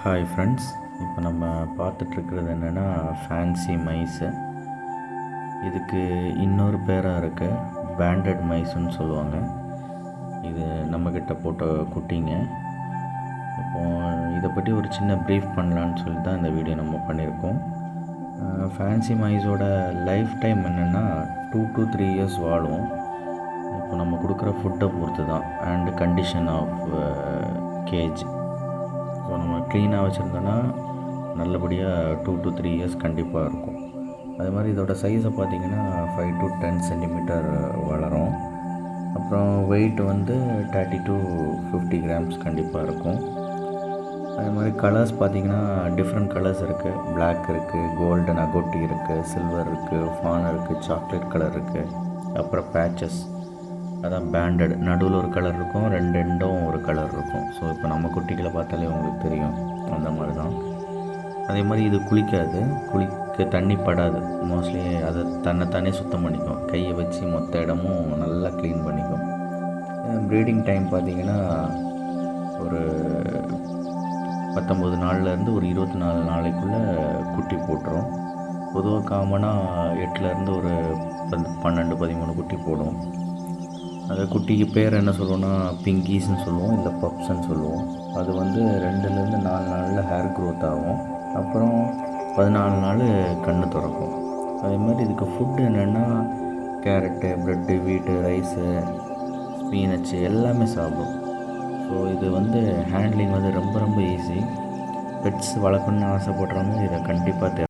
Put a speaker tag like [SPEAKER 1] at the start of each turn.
[SPEAKER 1] Hi friends, இப்போ நம்ம பார்த்துட்ருக்கிறது என்னென்னா ஃபேன்சி மைஸு. இதுக்கு இன்னொரு பேராக இருக்குது, பேண்டட் மைஸுன்னு சொல்லுவாங்க. இது நம்மக்கிட்ட போட்ட குட்டிங்க. இப்போது இதை பற்றி ஒரு சின்ன ப்ரீஃப் பண்ணலான்னு சொல்லி தான் இந்த வீடியோ நம்ம பண்ணியிருக்கோம். ஃபேன்சி மைஸோட லைஃப் டைம் என்னென்னா 2 to 3 years வாழும். இப்போ நம்ம கொடுக்குற ஃபுட்டை பொறுத்து தான் and condition of cage. So நம்ம க்ளீனாக வச்சுருந்தோன்னா நல்லபடியாக 2 to 3 years கண்டிப்பாக இருக்கும். அது மாதிரி இதோட சைஸை பார்த்திங்கன்னா 5 to 10 centimeter வளரும். அப்புறம் வெயிட் வந்து 30 to 50 grams கண்டிப்பாக இருக்கும். அது மாதிரி கலர்ஸ் பார்த்திங்கன்னா டிஃப்ரெண்ட் கலர்ஸ் இருக்குது. பிளாக் இருக்குது, கோல்டன் அகோட்டி இருக்குது, சில்வர் இருக்குது, ஃபான் இருக்குது, சாக்லேட் கலர் இருக்குது, அப்புறம் பேச்சஸ், அதான் பேண்டட், நடுவில் ஒரு கலர் இருக்கும், ரெண்டு எண்டும் ஒரு கலர் இருக்கும். ஸோ இப்போ நம்ம குட்டிகளை பார்த்தாலே உங்களுக்கு தெரியும், அந்த மாதிரி தான். அதே மாதிரி இது குளிக்காது, குளிக்க தண்ணி படாது. மோஸ்ட்லி அதை தன்னைத்தானே சுத்தம் பண்ணிக்கும். கையை வச்சு மொத்த இடமும் நல்லா க்ளீன் பண்ணிக்கும். ப்ரீடிங் டைம் பார்த்திங்கன்னா ஒரு 19 நாள்லேருந்து ஒரு 24 நாளைக்குள்ளே குட்டி போட்டுரும். பொதுவாக காமனாக 8லேருந்து ஒரு 12-13 குட்டி போடும். அந்த குட்டிக்கு பேர் என்ன சொல்லுவோன்னா பிங்கீஸ்ன்னு சொல்லுவோம், இல்லை பப்ஸ்ன்னு சொல்லுவோம். அது வந்து 2லேருந்து 4 நாளில் ஹேர் க்ரோத் ஆகும். அப்புறம் 14 நாள் கண்ணு திறக்கும். அதே மாதிரி இதுக்கு ஃபுட்டு என்னென்னா கேரட்டு, ப்ரெட்டு, வீட்டு, ரைஸு, ஸ்பீனச்சு எல்லாமே சாப்பிடும். ஸோ இது வந்து ஹேண்ட்லிங் வந்து ரொம்ப ரொம்ப ஈஸி. பெட்ஸ் வளர்க்கணுன்னு ஆசைப்படுறவங்க இதை கண்டிப்பாக